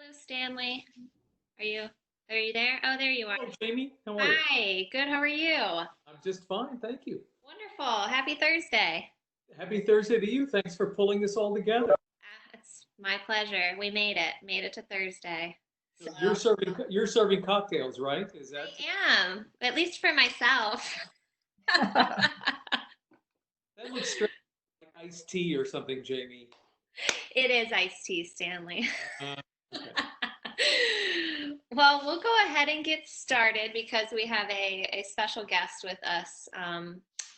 Hello, Stanley. Are you are you there? Oh, there you are. Hello, Jamie. How are you? Hi, good. How are you? I'm just fine, thank you. Wonderful. Happy Thursday. Happy Thursday to you. Thanks for pulling this all together. It's my pleasure. We made it. Made it to Thursday. So So you're serving cocktails, right? Is that I am, at least for myself. that looks strange like iced tea or something, Jamie? It is iced tea, Stanley. Uh, okay. Well, we'll go ahead and get started because we have a special guest with us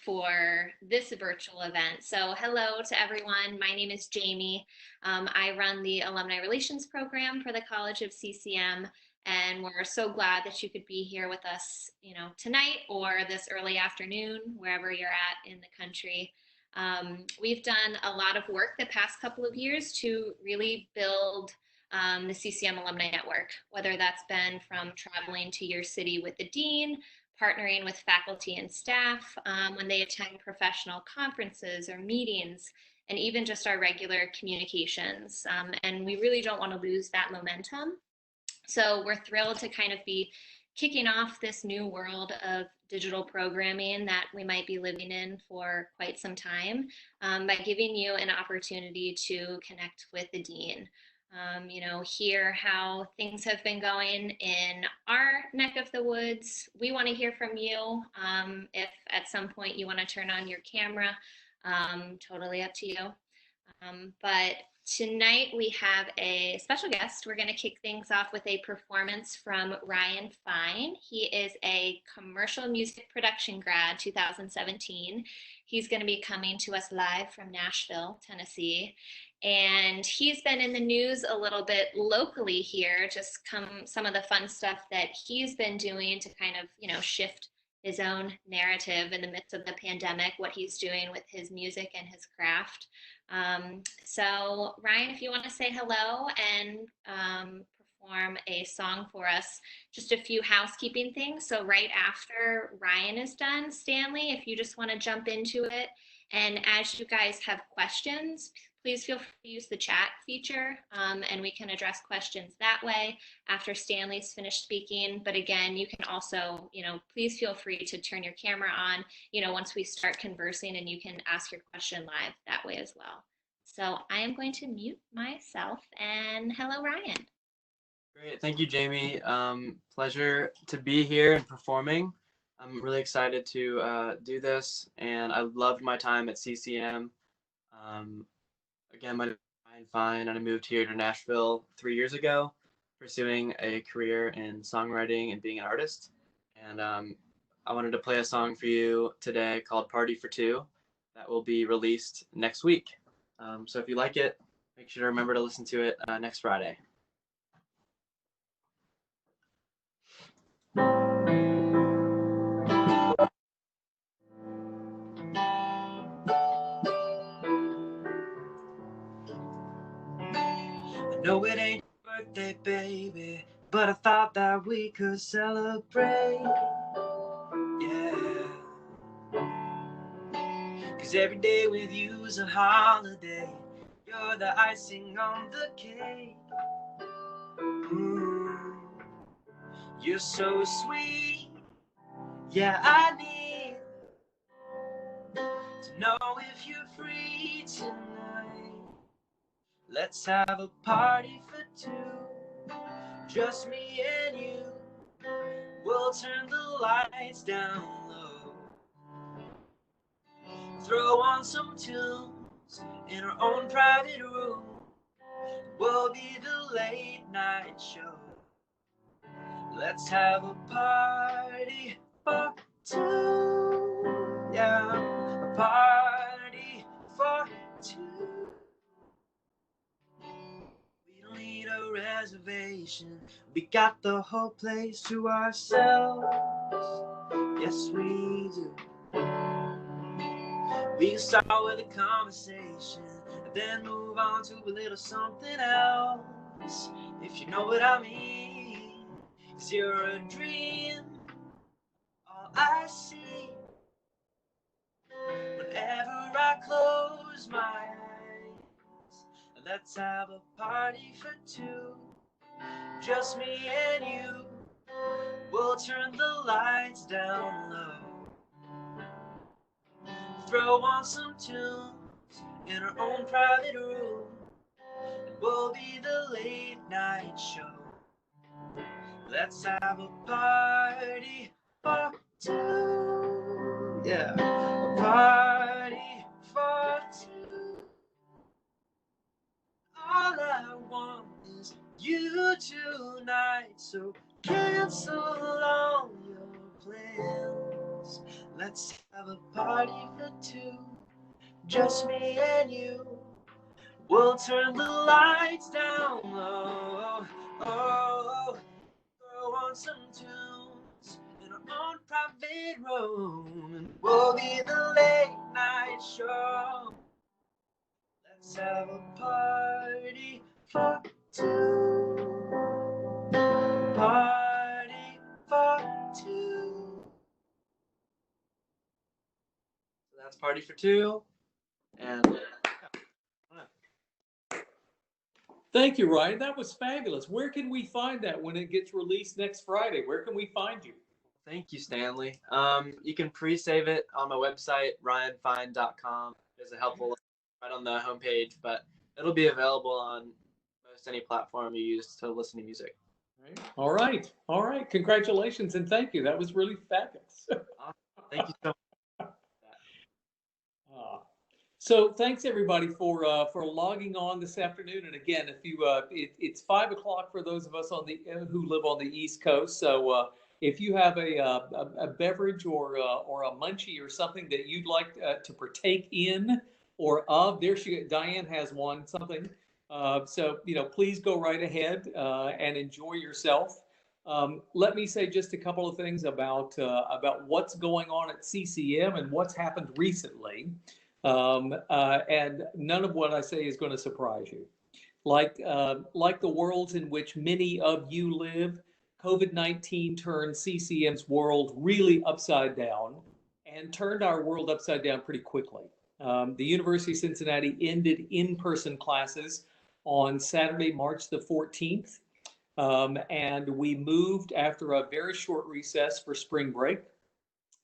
for this virtual event. So, hello to everyone. My name is Jamie. I run the Alumni Relations Program for the College of CCM, and we're so glad that you could be here with us, tonight or this early afternoon, wherever you're at in the country. We've done a lot of work the past couple of years to really build the CCM Alumni Network, whether that's been from traveling to your city with the dean, partnering with faculty and staff when they attend professional conferences or meetings, and even just our regular communications. And we really don't want to lose that momentum. So we're thrilled to kind of be kicking off this new world of digital programming that we might be living in for quite some time by giving you an opportunity to connect with the dean. Hear how things have been going in our neck of the woods. We want to hear from you. If at some point you want to turn on your camera, totally up to you. But tonight we have a special guest. We're going to kick things off with a performance from Ryan Fine. He is a commercial music production grad, 2017. He's going to be coming to us live from Nashville, Tennessee. And he's been in the news a little bit locally here, just some of the fun stuff that he's been doing to kind of, shift his own narrative in the midst of the pandemic, what he's doing with his music and his craft. So Ryan, if you want to say hello and perform a song for us, just a few housekeeping things. So right after Ryan is done, Stanley, if you just want to jump into it, and as you guys have questions, please feel free to use the chat feature and we can address questions that way after Stanley's finished speaking. But again, you can also, please feel free to turn your camera on, once we start conversing, and you can ask your question live that way as well. So I am going to mute myself, and hello, Ryan. Great. Thank you, Jamie. Pleasure to be here and performing. I'm really excited to do this, and I loved my time at CCM. Again, my name is Ryan Fine, and I moved here to Nashville 3 years ago, pursuing a career in songwriting and being an artist. And I wanted to play a song for you today called Party for Two that will be released next week. So if you like it, make sure to remember to listen to it next Friday. I know it ain't your birthday, baby, but I thought that we could celebrate. Yeah. 'Cause every day with you is a holiday. You're the icing on the cake. You're so sweet. Yeah, I need to know if you're free tonight. Let's have a party for two, just me and you. We'll turn the lights down low, throw on some tunes in our own private room. We'll be the late night show. Let's have a party for two. Yeah, a party for two. We don't need a reservation. We got the whole place to ourselves. Yes, we do. We can start with a conversation and then move on to a little something else, if you know what I mean. 'Cause you're a dream, all I see whenever I close my eyes. Let's have a party for two, just me and you. We'll turn the lights down low, throw on some tunes in our own private room. We'll be the late night show. Let's have a party for two. Yeah, a party for two. All I want is you tonight, so cancel all your plans. Let's have a party for two, just me and you. We'll turn the lights down low, oh, throw on some tunes in our own private room, and we'll be the late night show. Let's have a party for two. Party for two. So that's party for two. And Thank you, Ryan. That was fabulous. Where can we find that when it gets released next Friday? Where can we find you? thank you, Stanley. You can pre-save it on my website, ryanfine.com. There's a helpful link right on the homepage, but it'll be available on most any platform you use to listen to music. All right. All right. Congratulations and thank you. That was really fabulous. Awesome. Thank you so much. So thanks everybody for logging on this afternoon. And again, if you it's 5 o'clock for those of us on the who live on the East Coast. So if you have a beverage or a munchie or something that you'd like to partake in or of, Diane has one something. So please go right ahead and enjoy yourself. Let me say just a couple of things about what's going on at CCM and what's happened recently. And none of what I say is going to surprise you. Like the worlds in which many of you live, COVID-19 turned CCM's world really upside down and turned our world upside down pretty quickly. The University of Cincinnati ended in-person classes on Saturday, March the 14th. And we moved after a very short recess for spring break.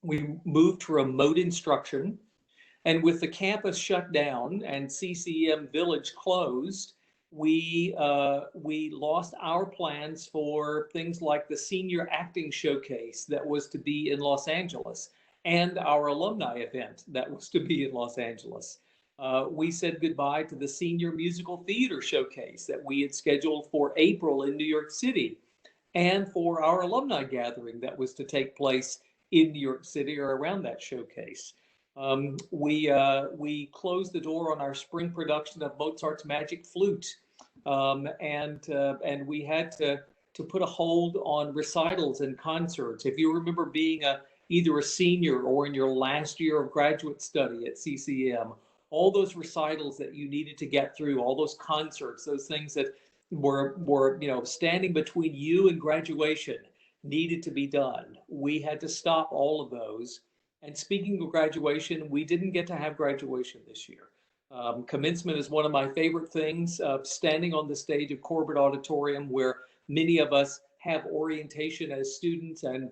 We moved to remote instruction. And with the campus shut down and CCM Village closed, we lost our plans for things like the senior acting showcase that was to be in Los Angeles and our alumni event that was to be in Los Angeles. We said goodbye to the senior musical theater showcase that we had scheduled for April in New York City and for our alumni gathering that was to take place in New York City or around that showcase. We closed the door on our spring production of Mozart's Magic Flute, and we had to put a hold on recitals and concerts. If you remember being either a senior or in your last year of graduate study at CCM, all those recitals that you needed to get through, all those concerts, those things that were standing between you and graduation needed to be done. We had to stop all of those. And speaking of graduation, we didn't get to have graduation this year. Commencement is one of my favorite things, standing on the stage of Corbett Auditorium where many of us have orientation as students and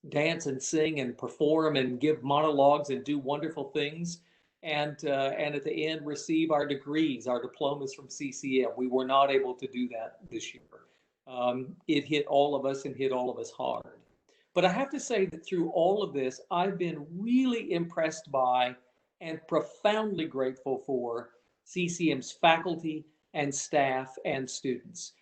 dance and sing and perform and give monologues and do wonderful things. And at the end receive our degrees, our diplomas from CCM. We were not able to do that this year. It hit all of us and hit all of us hard. But I have to say that through all of this, I've been really impressed by and profoundly grateful for CCM's faculty and staff and students.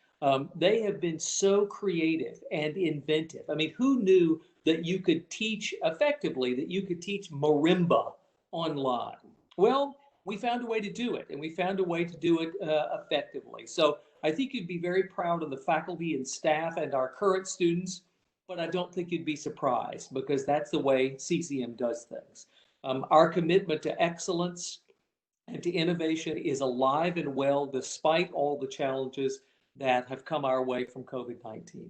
They have been so creative and inventive. I mean, who knew that you could teach effectively, that you could teach marimba online? Well, we found a way to do it, and we found a way to do it effectively. So I think you'd be very proud of the faculty and staff and our current students, but I don't think you'd be surprised because that's the way CCM does things. Our commitment to excellence and to innovation is alive and well despite all the challenges that have come our way from COVID-19.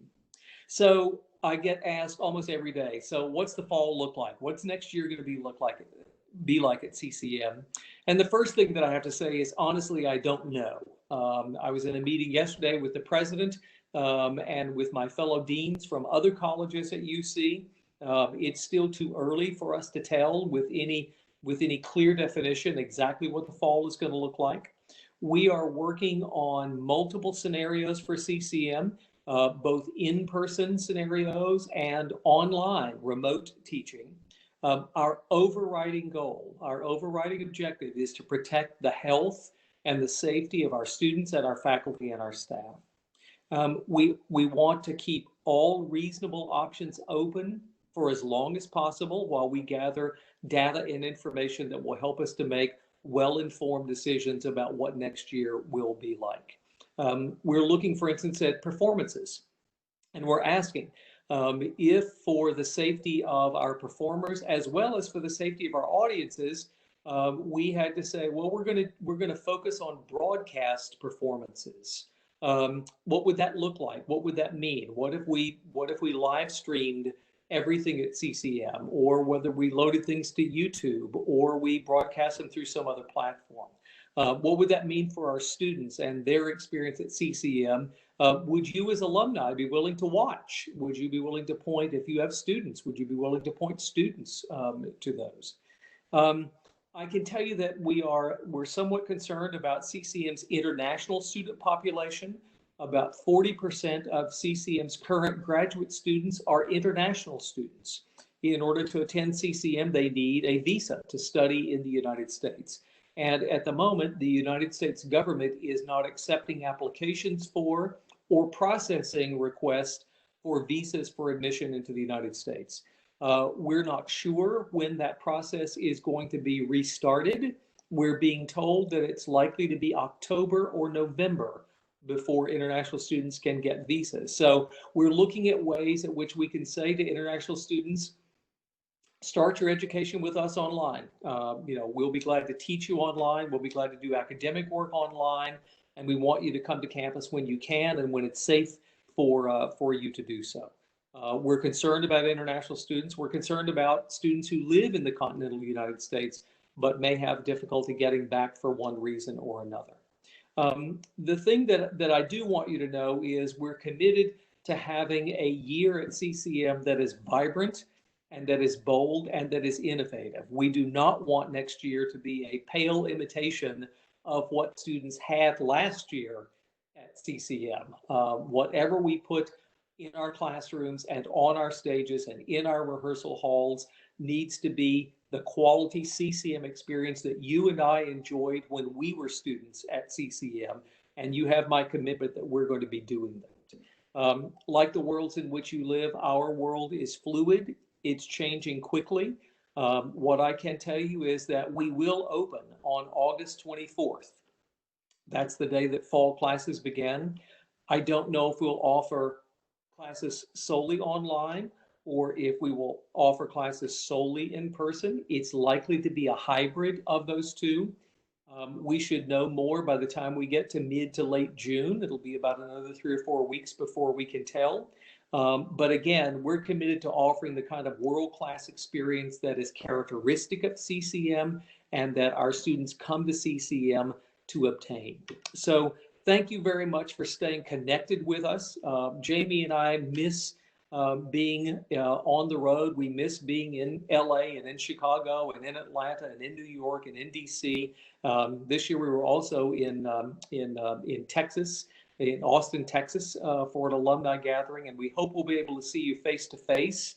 So I get asked almost every day, so what's the fall look like? What's next year going to be like at CCM? And the first thing that I have to say is, honestly, I don't know. I was in a meeting yesterday with the president and with my fellow deans from other colleges at UC. It's still too early for us to tell with any clear definition exactly what the fall is going to look like. We are working on multiple scenarios for CCM, both in-person scenarios and online remote teaching. Our overriding goal, our overriding objective is to protect the health and the safety of our students and our faculty and our staff. We want to keep all reasonable options open for as long as possible while we gather data and information that will help us to make well-informed decisions about what next year will be like. We're looking, for instance, at performances, and we're asking if for the safety of our performers as well as for the safety of our audiences, we had to say, well, we're gonna focus on broadcast performances. What would that look like? What would that mean? What if we live streamed everything at CCM, or whether we loaded things to YouTube, or we broadcast them through some other platform? What would that mean for our students and their experience at CCM? Would you as alumni be willing to watch? Would you be willing to point, if you have students, would you be willing to point students to those? I can tell you that we're somewhat concerned about CCM's international student population. About 40% of CCM's current graduate students are international students. In order to attend CCM, they need a visa to study in the United States. And at the moment, the United States government is not accepting applications for or processing requests for visas for admission into the United States. We're not sure when that process is going to be restarted. We're being told that it's likely to be October or November before international students can get visas. So we're looking at ways in which we can say to international students, start your education with us online. We'll be glad to teach you online. We'll be glad to do academic work online. And we want you to come to campus when you can and when it's safe for you to do so. We're concerned about international students. We're concerned about students who live in the continental United States, but may have difficulty getting back for one reason or another. The thing that I do want you to know is we're committed to having a year at CCM that is vibrant and that is bold and that is innovative. We do not want next year to be a pale imitation of what students had last year at CCM. Whatever we put in our classrooms and on our stages and in our rehearsal halls needs to be the quality CCM experience that you and I enjoyed when we were students at CCM. And you have my commitment that we're going to be doing that. Like the worlds in which you live, our world is fluid. It's changing quickly. What I can tell you is that we will open on August 24th. That's the day that fall classes begin. I don't know if we'll offer classes solely online or if we will offer classes solely in person. It's likely to be a hybrid of those two. We should know more by the time we get to mid to late June. It'll be about another 3 or 4 weeks before we can tell. But again, we're committed to offering the kind of world-class experience that is characteristic of CCM and that our students come to CCM to obtain. So thank you very much for staying connected with us. Jamie and I miss being on the road. We miss being in LA and in Chicago and in Atlanta and in New York and in DC. This year we were also in Texas, in Austin, Texas, for an alumni gathering, and we hope we'll be able to see you face to face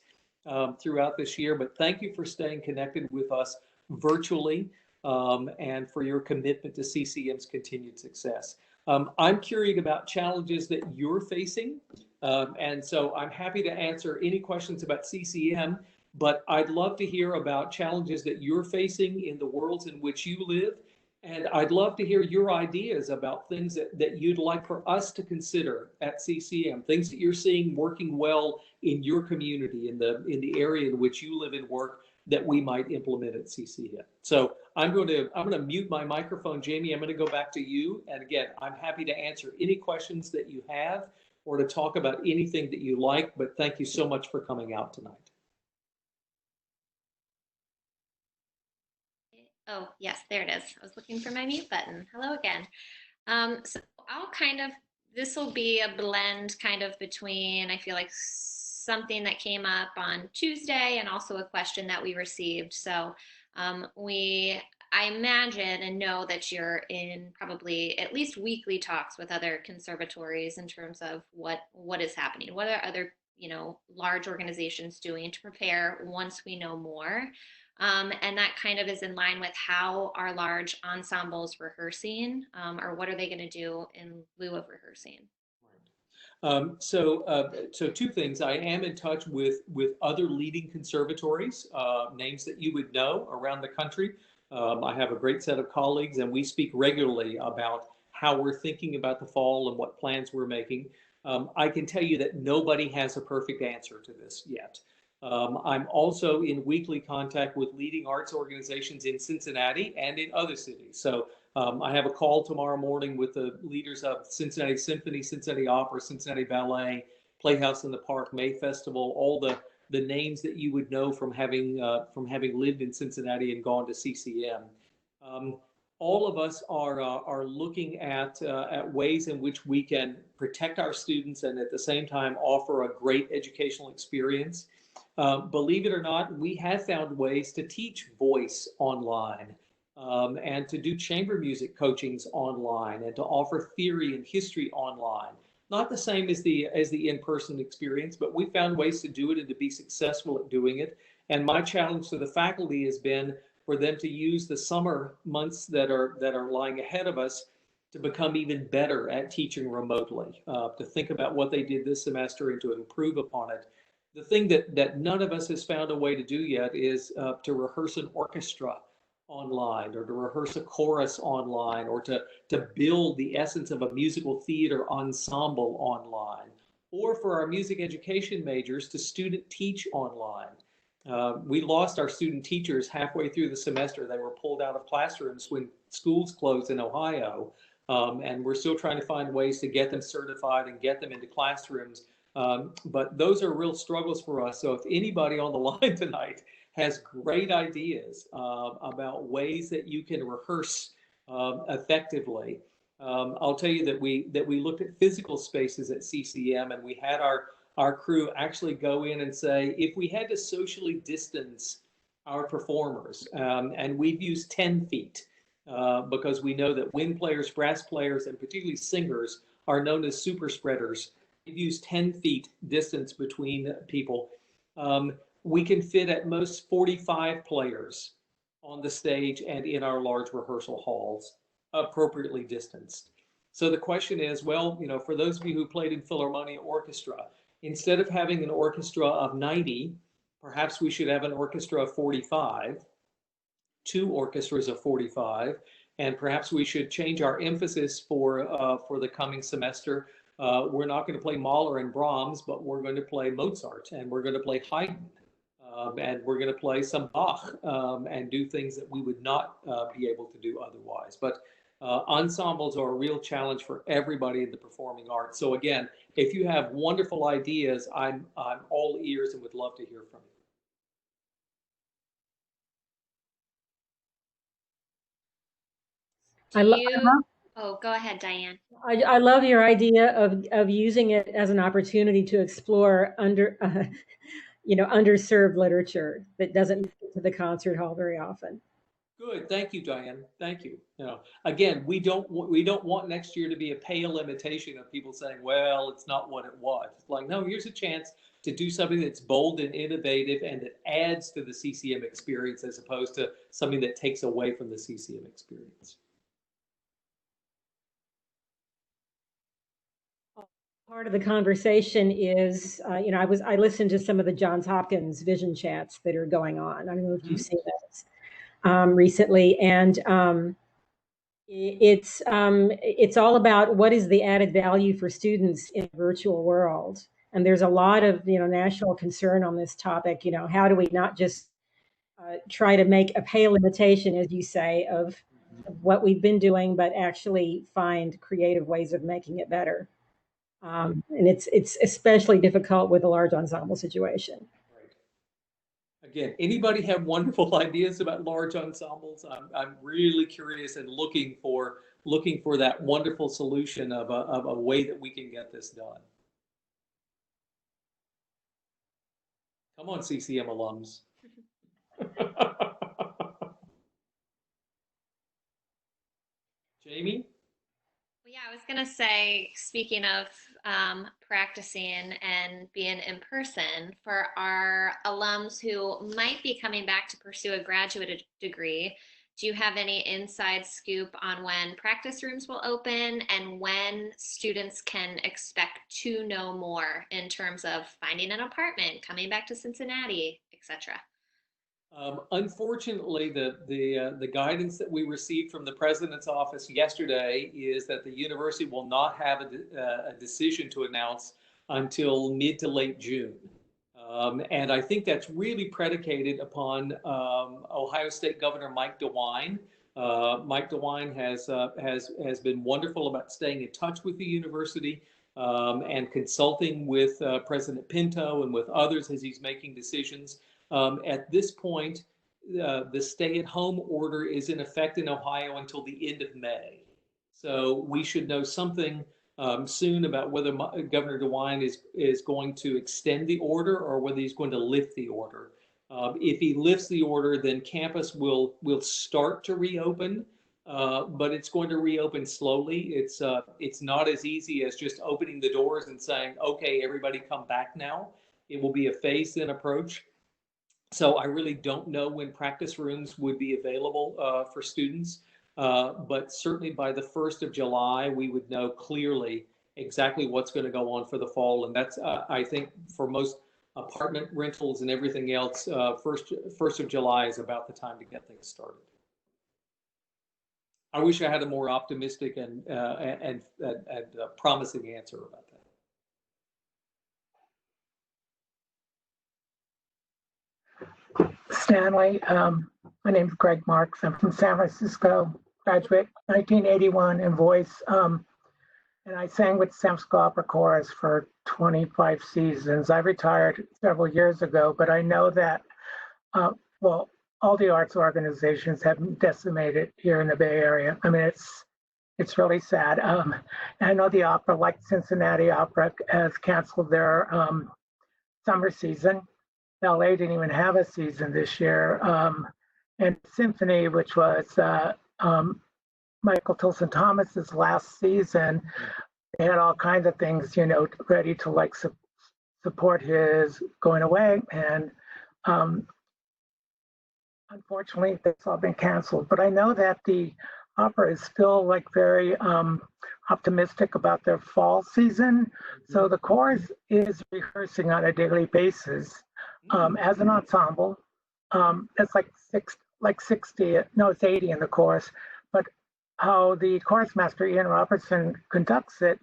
throughout this year. But thank you for staying connected with us virtually and for your commitment to CCM's continued success. I'm curious about challenges that you're facing, and so I'm happy to answer any questions about CCM, but I'd love to hear about challenges that you're facing in the worlds in which you live, and I'd love to hear your ideas about things that you'd like for us to consider at CCM, things that you're seeing working well in your community, in the area in which you live and work, that we might implement at CCM. So I'm going to mute my microphone, Jamie. I'm going to go back to you. And again, I'm happy to answer any questions that you have or to talk about anything that you like, but thank you so much for coming out tonight. Oh, yes, there it is. I was looking for my mute button. Hello again. So I'll kind of this will be a blend kind of between, I feel like, something that came up on Tuesday and also a question that we received. So I imagine and know that you're in probably at least weekly talks with other conservatories in terms of what is happening. What are other, large organizations doing to prepare once we know more? And that kind of is in line with how are large ensembles rehearsing, or what are they going to do in lieu of rehearsing? So two things. I am in touch with other leading conservatories, names that you would know around the country. I have a great set of colleagues, and we speak regularly about how we're thinking about the fall and what plans we're making. I can tell you that nobody has a perfect answer to this yet. I'm also in weekly contact with leading arts organizations in Cincinnati and in other cities. So I have a call tomorrow morning with the leaders of Cincinnati Symphony, Cincinnati Opera, Cincinnati Ballet, Playhouse in the Park, May Festival, all the names that you would know from having lived in Cincinnati and gone to CCM. All of us are looking at ways in which we can protect our students and at the same time offer a great educational experience. Believe it or not, we have found ways to teach voice online, and to do chamber music coachings online, and to offer theory and history online. Not the same as the in-person experience, but we found ways to do it and to be successful at doing it. And my challenge to the faculty has been for them to use the summer months that are lying ahead of us to become even better at teaching remotely, to think about what they did this semester and to improve upon it. The thing that none of us has found a way to do yet is to rehearse an orchestra online, or to rehearse a chorus online, or to build the essence of a musical theater ensemble online, or for our music education majors to student teach online. We lost our student teachers halfway through the semester. They were pulled out of classrooms when schools closed in Ohio, and we're still trying to find ways to get them certified and get them into classrooms. But those are real struggles for us. So if anybody on the line tonight has great ideas about ways that you can rehearse effectively, I'll tell you that we looked at physical spaces at CCM, and we had our crew actually go in and say, if we had to socially distance our performers, and we've used 10 feet, because we know that wind players, brass players, and particularly singers are known as super spreaders. We've used 10 feet distance between people. We can fit at most 45 players on the stage and in our large rehearsal halls, appropriately distanced. So the question is, well, for those of you who played in Philharmonic orchestra, instead of having an orchestra of 90, perhaps we should have an orchestra of 45, two orchestras of 45, and perhaps we should change our emphasis for the coming semester. We're not going to play Mahler and Brahms, but we're going to play Mozart, and we're going to play Haydn, and we're going to play some Bach, and do things that we would not be able to do otherwise. But ensembles are a real challenge for everybody in the performing arts. So again, if you have wonderful ideas, I'm all ears and would love to hear from you. Oh, go ahead, Diane. I love your idea of using it as an opportunity to explore underserved literature that doesn't make it to the concert hall very often. Good, thank you, Diane. Thank you. Again, we don't want next year to be a pale imitation of people saying, "Well, it's not what it was." It's like, no, here's a chance to do something that's bold and innovative and that adds to the CCM experience as opposed to something that takes away from the CCM experience. Part of the conversation is, I listened to some of the Johns Hopkins vision chats that are going on. I don't know if you've seen those recently, and it's all about what is the added value for students in a virtual world. And there's a lot of national concern on this topic. How do we not just try to make a pale imitation, as you say, of what we've been doing, but actually find creative ways of making it better. And it's especially difficult with a large ensemble situation. Right. Again, anybody have wonderful ideas about large ensembles? I'm really curious and looking for looking for that wonderful solution of a way that we can get this done. Come on, CCM alums. Jamie? Well, yeah, I was going to say, speaking of practicing and being in person, for our alums who might be coming back to pursue a graduate degree, do you have any inside scoop on when practice rooms will open and when students can expect to know more in terms of finding an apartment, coming back to Cincinnati, etc.? Unfortunately, the guidance that we received from the president's office yesterday is that the university will not have a decision to announce until mid to late June. And I think that's really predicated upon Ohio State Governor Mike DeWine. Mike DeWine has been wonderful about staying in touch with the university and consulting with President Pinto and with others as he's making decisions. At this point, the stay-at-home order is in effect in Ohio until the end of May. So we should know something soon about whether Governor DeWine is going to extend the order or whether he's going to lift the order. If he lifts the order, then campus will start to reopen, but it's going to reopen slowly. It's not as easy as just opening the doors and saying, okay, everybody come back now. It will be a phased-in approach. So I really don't know when practice rooms would be available for students, but certainly by the 1st of July, we would know clearly exactly what's going to go on for the fall. And that's, I think, for most apartment rentals and everything else, 1st of July is about the time to get things started. I wish I had a more optimistic and promising answer about that. Stanley, my name is Greg Marks. I'm from San Francisco, graduate 1981 in voice. And I sang with San Francisco Opera Chorus for 25 seasons. I retired several years ago, but I know that, well, all the arts organizations have been decimated here in the Bay Area. I mean, it's really sad. And I know the opera, like Cincinnati Opera, has canceled their summer season. LA didn't even have a season this year. And Symphony, which was Michael Tilson Thomas's last season, they had all kinds of things, you know, ready to like support his going away. And unfortunately, that's all been canceled. But I know that the opera is still like very optimistic about their fall season. So the chorus is rehearsing on a daily basis. As an ensemble. It's like 60, no, it's 80 in the chorus, but how the chorus master, Ian Robertson, conducts it,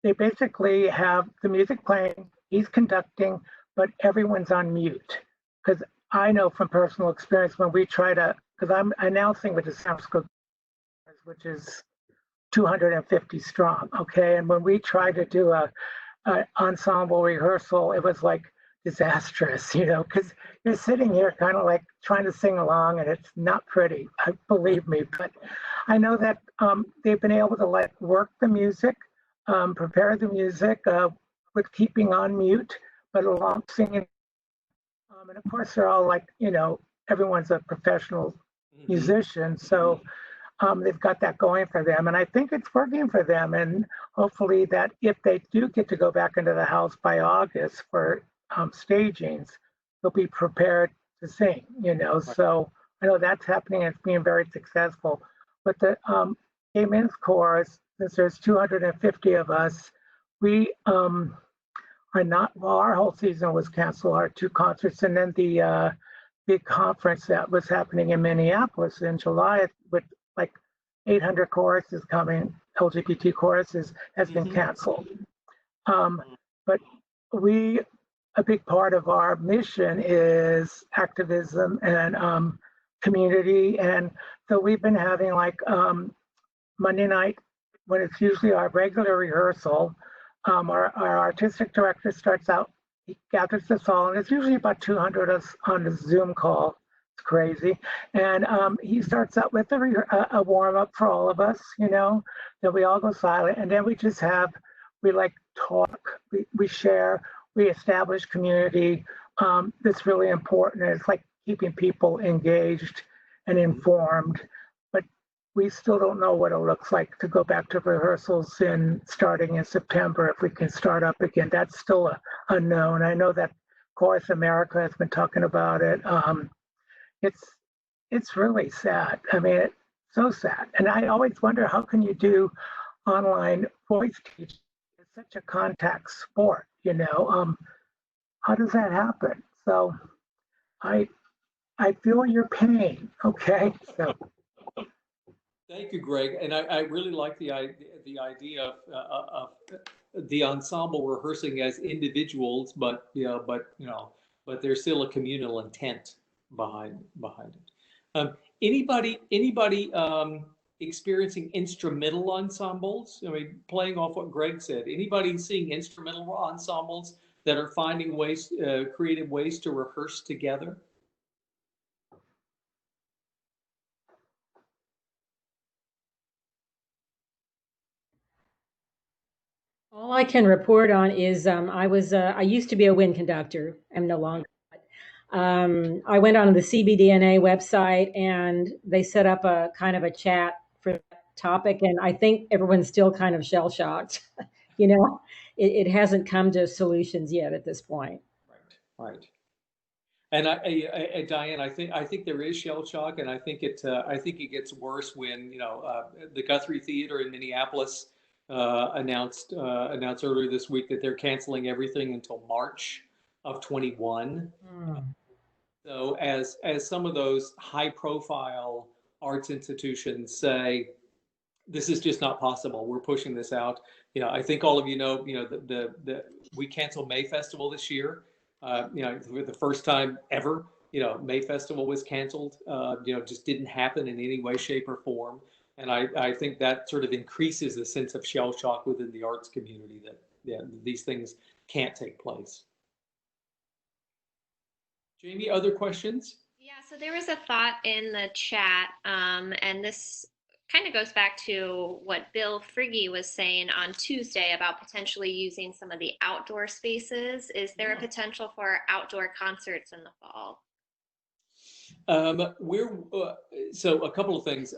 they basically have the music playing, he's conducting, but everyone's on mute. Because I know from personal experience when we try to, because I'm announcing with the San Francisco, which is 250 strong, okay? And when we try to do a ensemble rehearsal, it was like, disastrous, you know, because you're sitting here kind of like trying to sing along and it's not pretty, believe me. But I know that they've been able to like work the music, prepare the music with keeping on mute, but along singing. And of course, they're all like, you know, everyone's a professional musician. So they've got that going for them. And I think it's working for them. And hopefully that if they do get to go back into the house by August for stagings, they'll be prepared to sing, you know. So I know that's happening and it's being very successful. But the gay men's chorus, since there's 250 of us, we are not, well, our whole season was canceled, our 2 concerts, and then the big conference that was happening in Minneapolis in July with like 800 choruses coming, LGBT choruses, has been canceled. But a big part of our mission is activism and community. And so we've been having like Monday night, when it's usually our regular rehearsal, our artistic director starts out, he gathers us all, and it's usually about 200 of us on the Zoom call. It's crazy. And he starts out with a warm up for all of us, then we all go silent. And then we like talk, we share, we establish community. That's really important. It's like keeping people engaged and informed. But we still don't know what it looks like to go back to rehearsals starting in September. If we can start up again, that's still unknown. I know that Chorus America has been talking about it. It's really sad. I mean, it's so sad. And I always wonder, how can you do online voice teaching? It's such a contact sport, how does that happen? So I feel your pain. Okay. So Thank you, Greg. And I really like the idea of the ensemble rehearsing as individuals, but there's still a communal intent behind it. Anybody experiencing instrumental ensembles? I mean, playing off what Greg said. Anybody seeing instrumental ensembles that are finding ways, creative ways to rehearse together? All I can report on is I used to be a wind conductor. I'm no longer. I went on the CBDNA website and they set up a kind of a chat for that topic, and I think everyone's still kind of shell shocked. It hasn't come to solutions yet at this point. Right. And Diane, I think there is shell shock, and I think it gets worse when the Guthrie Theater in Minneapolis announced earlier this week that they're canceling everything until March of 21. So as some of those high profile arts institutions say, this is just not possible. We're pushing this out. I think all of we canceled May Festival this year. For the first time ever, May Festival was canceled. Just didn't happen in any way, shape, or form. And I think that sort of increases the sense of shell shock within the arts community that these things can't take place. Jamie, other questions? Yeah, so there was a thought in the chat, and this kind of goes back to what Bill Frigge was saying on Tuesday about potentially using some of the outdoor spaces. Is there a potential for outdoor concerts in the fall? So a couple of things.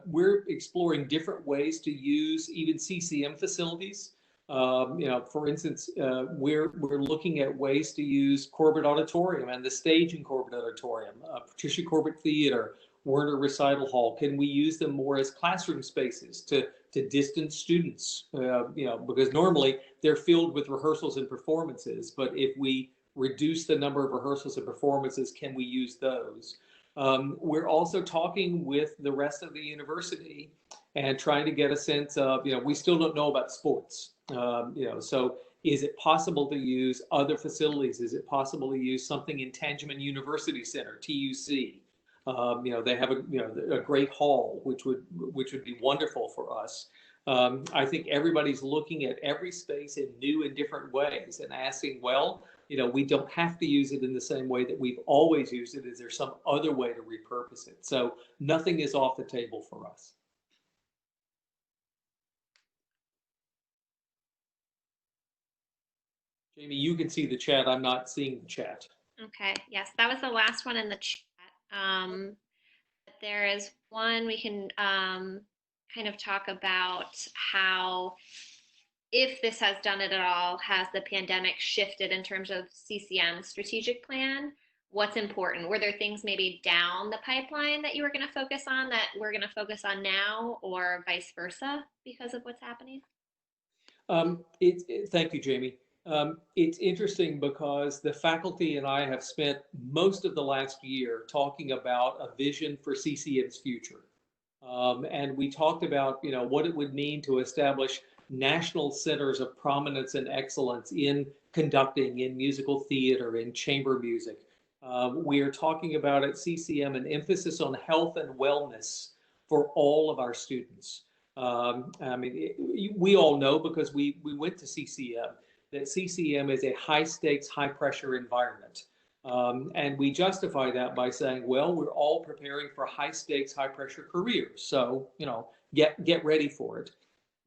We're exploring different ways to use even CCM facilities. For instance, we're looking at ways to use Corbett Auditorium and the stage in Corbett Auditorium, Patricia Corbett Theater, Werner Recital Hall. Can we use them more as classroom spaces to distance students? Because normally they're filled with rehearsals and performances, but if we reduce the number of rehearsals and performances, can we use those? We're also talking with the rest of the university and trying to get a sense of, we still don't know about sports. So is it possible to use other facilities? Is it possible to use something in Tangeman University Center, TUC? They have a great hall, which would be wonderful for us. I think everybody's looking at every space in new and different ways and asking, well, we don't have to use it in the same way that we've always used it. Is there some other way to repurpose it? So nothing is off the table for us. Jamie, you can see the chat. I'm not seeing the chat. Okay, yes, that was the last one in the chat. There is one we can kind of talk about how, if this has done it at all, has the pandemic shifted in terms of CCM's strategic plan? What's important? Were there things maybe down the pipeline that you were going to focus on that we're going to focus on now, or vice versa because of what's happening? Thank you, Jamie. It's interesting because the faculty and I have spent most of the last year talking about a vision for CCM's future. And we talked about, what it would mean to establish national centers of prominence and excellence in conducting, in musical theater, in chamber music. We are talking about at CCM an emphasis on health and wellness for all of our students. We all know, because we went to CCM, that CCM is a high stakes, high pressure environment. And we justify that by saying, well, we're all preparing for high stakes, high pressure careers. So, get ready for it.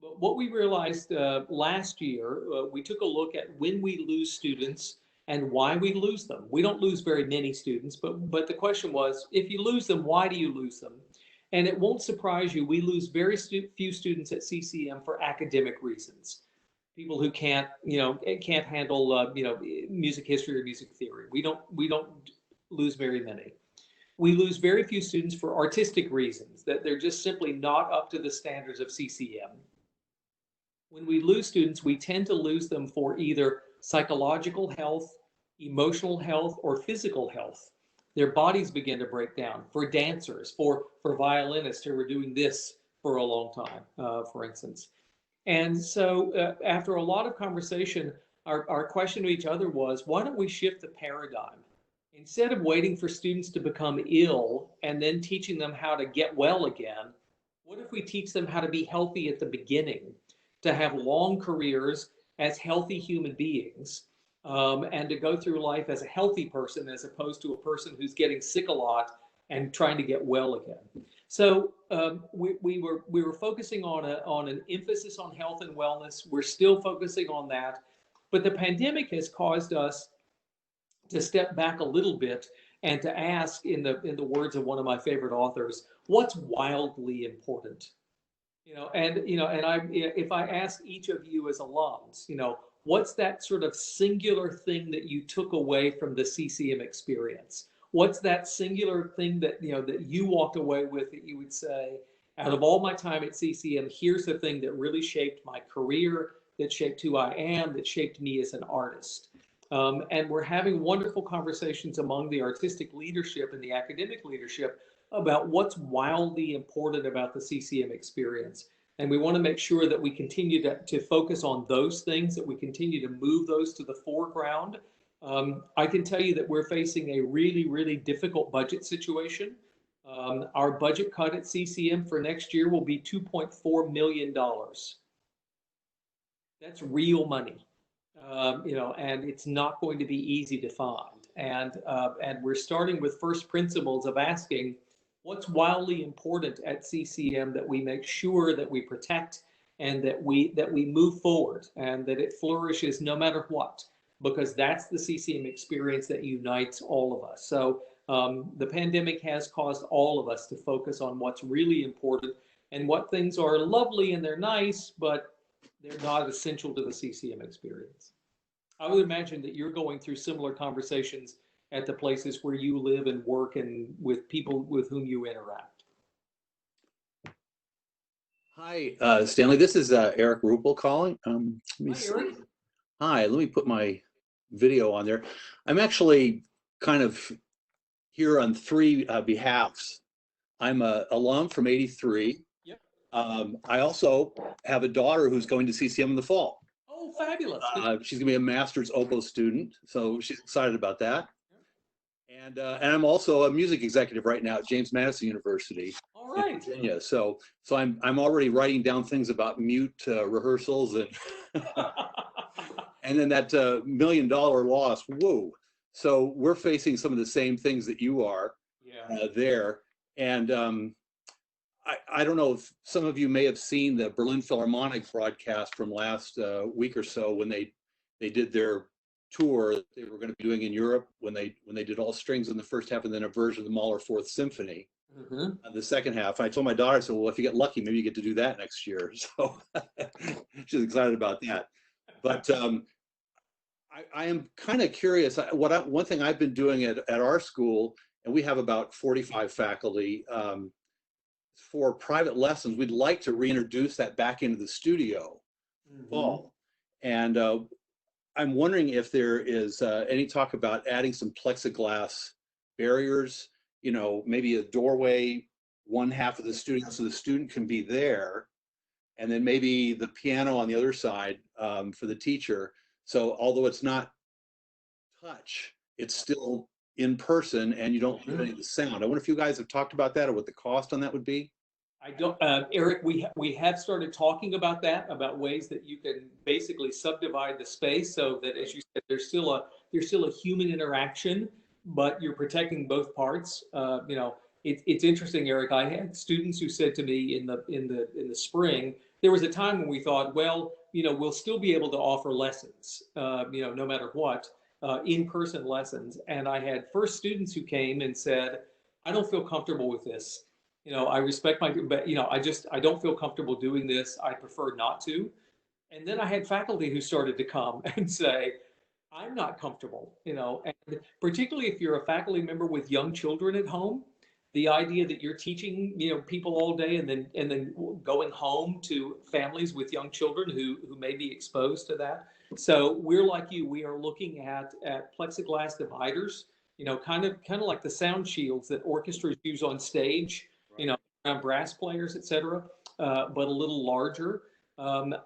But what we realized last year, we took a look at when we lose students and why we lose them. We don't lose very many students, but the question was, if you lose them, why do you lose them? And it won't surprise you, we lose very few students at CCM for academic reasons. People who can't handle music history or music theory. We don't lose very many. We lose very few students for artistic reasons, that they're just simply not up to the standards of CCM. When we lose students, we tend to lose them for either psychological health, emotional health, or physical health. Their bodies begin to break down. For dancers, for violinists who were doing this for a long time, for instance. And so after a lot of conversation, our question to each other was, why don't we shift the paradigm? Instead of waiting for students to become ill and then teaching them how to get well again, what if we teach them how to be healthy at the beginning, to have long careers as healthy human beings, and to go through life as a healthy person as opposed to a person who's getting sick a lot and trying to get well again. So we were focusing on an emphasis on health and wellness. We're still focusing on that, but the pandemic has caused us to step back a little bit and to ask, in the words of one of my favorite authors, what's wildly important? If I ask each of you as alums, what's that sort of singular thing that you took away from the CCM experience? What's that singular thing that you walked away with that you would say, out of all my time at CCM, here's the thing that really shaped my career, that shaped who I am, that shaped me as an artist. And we're having wonderful conversations among the artistic leadership and the academic leadership about what's wildly important about the CCM experience. And we want to make sure that we continue to focus on those things, that we continue to move those to the foreground. I can tell you that we're facing a really, really difficult budget situation. Our budget cut at CCM for next year will be $2.4 million. That's real money. And it's not going to be easy to find. And we're starting with first principles of asking what's wildly important at CCM that we make sure that we protect and that we move forward and that it flourishes no matter what, because that's the CCM experience that unites all of us. So the pandemic has caused all of us to focus on what's really important and what things are lovely and they're nice, but they're not essential to the CCM experience. I would imagine that you're going through similar conversations at the places where you live and work and with people with whom you interact. Hi, Stanley. This is Eric Ruppel calling. Hi, Eric. Hi, let me put my video on there. I'm actually kind of here on three behalfs. I'm an alum from '83. Yep. I also have a daughter who's going to CCM in the fall. Oh, fabulous. She's going to be a master's opus student, so she's excited about that. And I'm also a music executive right now at James Madison University in Virginia. So I'm already writing down things about mute rehearsals and and then that $1 million loss. Whoa! So we're facing some of the same things that you are there. And I don't know if some of you may have seen the Berlin Philharmonic broadcast from last week or so when they did their tour that they were going to be doing in Europe when they did all strings in the first half and then a version of the Mahler Fourth Symphony the second half. And I told my daughter, I said, well, if you get lucky, maybe you get to do that next year. So she's excited about that. But I am kind of curious. One thing I've been doing at our school, and we have about 45 faculty, for private lessons, we'd like to reintroduce that back into the studio fall. And I'm wondering if there is any talk about adding some plexiglass barriers, maybe a doorway, one half of the studio so the student can be there, and then maybe the piano on the other side for the teacher. So although it's not touch, it's still in person and you don't hear any of the sound. I wonder if you guys have talked about that or what the cost on that would be. I don't, Eric, we have started talking about that, about ways that you can basically subdivide the space so that, as you said, there's still a human interaction, but you're protecting both parts. It's interesting, Eric. I had students who said to me in the spring, there was a time when we thought, well, we'll still be able to offer lessons, no matter what, in-person lessons. And I had first students who came and said, I don't feel comfortable with this. I respect but I don't feel comfortable doing this. I prefer not to. And then I had faculty who started to come and say, I'm not comfortable, and particularly if you're a faculty member with young children at home, the idea that you're teaching, people all day and then going home to families with young children who may be exposed to that. So we're like you, we are looking at plexiglass dividers, kind of like the sound shields that orchestras use on stage, around brass players, et cetera, but a little larger.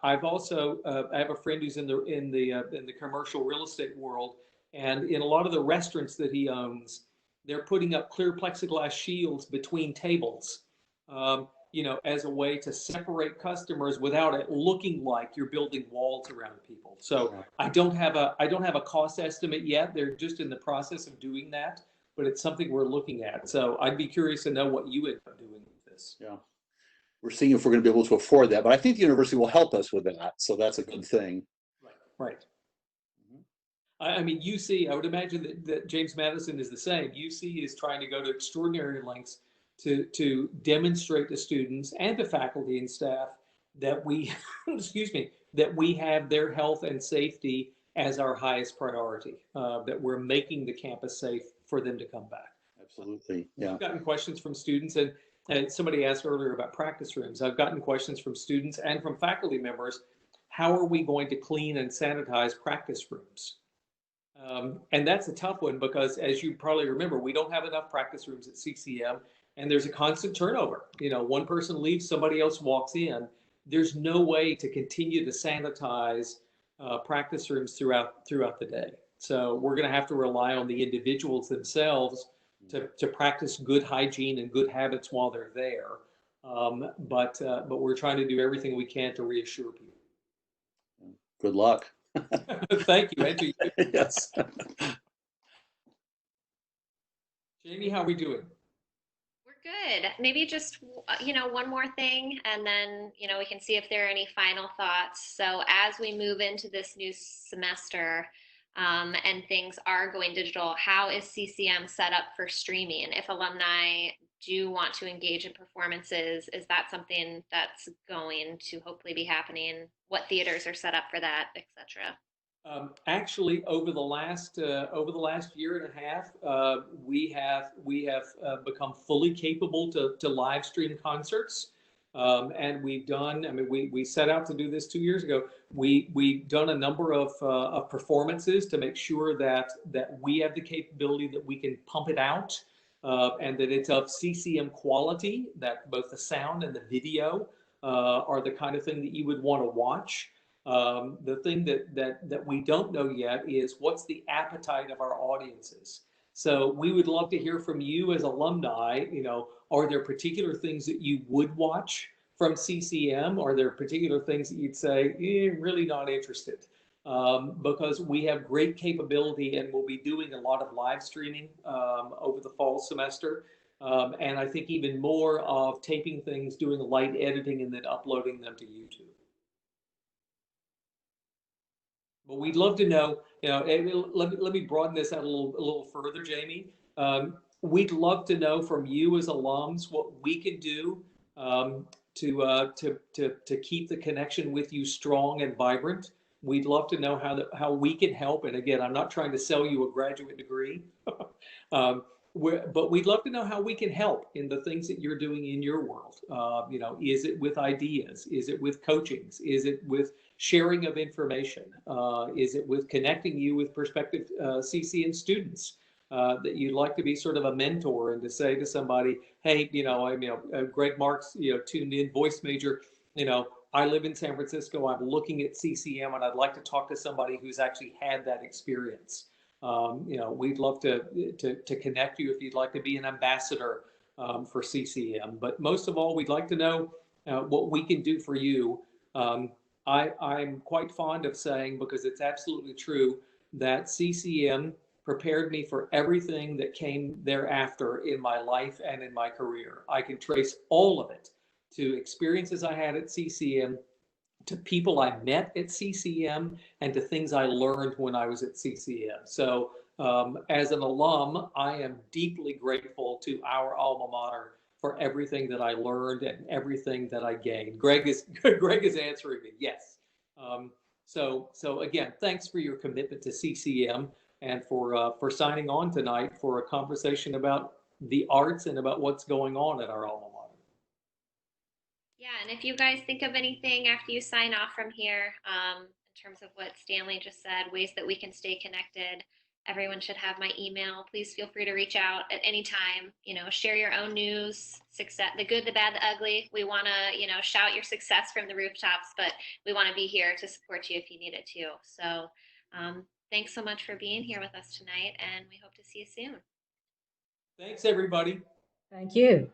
I've also I have a friend who's in the commercial real estate world, and in a lot of the restaurants that he owns, they're putting up clear plexiglass shields between tables, as a way to separate customers without it looking like you're building walls around people. So I don't have a cost estimate yet. They're just in the process of doing that, but it's something we're looking at. So I'd be curious to know what you end up doing with this. Yeah. We're seeing if we're going to be able to afford that, but I think the university will help us with that. So that's a good thing. Right. I mean, UC, I would imagine that James Madison is the same. UC is trying to go to extraordinary lengths to demonstrate to students and to faculty and staff that we, that we have their health and safety as our highest priority, that we're making the campus safe for them to come back. Absolutely, yeah. I've gotten questions from students, and somebody asked earlier about practice rooms. I've gotten questions from students and from faculty members. How are we going to clean and sanitize practice rooms? And that's a tough one because, as you probably remember, we don't have enough practice rooms at CCM, and there's a constant turnover. One person leaves, somebody else walks in. There's no way to continue to sanitize practice rooms throughout the day. So we're going to have to rely on the individuals themselves to practice good hygiene and good habits while they're there. But we're trying to do everything we can to reassure people. Good luck. Thank you. And to you. Yes. Jamie, how are we doing? We're good. Maybe just, one more thing, and then, we can see if there are any final thoughts. So as we move into this new semester, and things are going digital, how is CCM set up for streaming? If alumni do want to engage in performances, is that something that's going to hopefully be happening? What theaters are set up for that, etc.? Actually, over the last year and a half, we have become fully capable to live stream concerts, and we've done. I mean, we set out to do this 2 years ago. We've done a number of performances to make sure that we have the capability that we can pump it out, and that it's of CCM quality. That both the sound and the video are the kind of thing that you would want to watch. The thing that we don't know yet is what's the appetite of our audiences. So we would love to hear from you as alumni. Are there particular things that you would watch from CCM? Are there particular things that you'd say, really not interested? Because we have great capability and we'll be doing a lot of live streaming over the fall semester. And I think even more of taping things, doing light editing, and then uploading them to YouTube. But we'd love to know, let me broaden this out a little further, Jamie. We'd love to know from you as alums what we can do to keep the connection with you strong and vibrant. We'd love to know how we can help. And again, I'm not trying to sell you a graduate degree, but we'd love to know how we can help in the things that you're doing in your world. Is it with ideas? Is it with coachings? Is it with sharing of information? Is it with connecting you with prospective CCM students that you'd like to be sort of a mentor and to say to somebody, hey, Greg Marks, tuned in, voice major, I live in San Francisco, I'm looking at CCM and I'd like to talk to somebody who's actually had that experience. We'd love to connect you if you'd like to be an ambassador for CCM. But most of all, we'd like to know what we can do for you. I'm quite fond of saying, because it's absolutely true, that CCM prepared me for everything that came thereafter in my life and in my career. I can trace all of it to experiences I had at CCM, to people I met at CCM, and to things I learned when I was at CCM. So as an alum, I am deeply grateful to our alma mater for everything that I learned and everything that I gained. Greg is answering me, yes. So again, thanks for your commitment to CCM and for signing on tonight for a conversation about the arts and about what's going on at our alma mater. Yeah, and if you guys think of anything after you sign off from here, in terms of what Stanley just said, ways that we can stay connected, everyone should have my email. Please feel free to reach out at any time. You know, share your own news, success, the good, the bad, the ugly. We want to, you know, shout your success from the rooftops, but we want to be here to support you if you need it too. So thanks so much for being here with us tonight, and we hope to see you soon. Thanks, everybody. Thank you.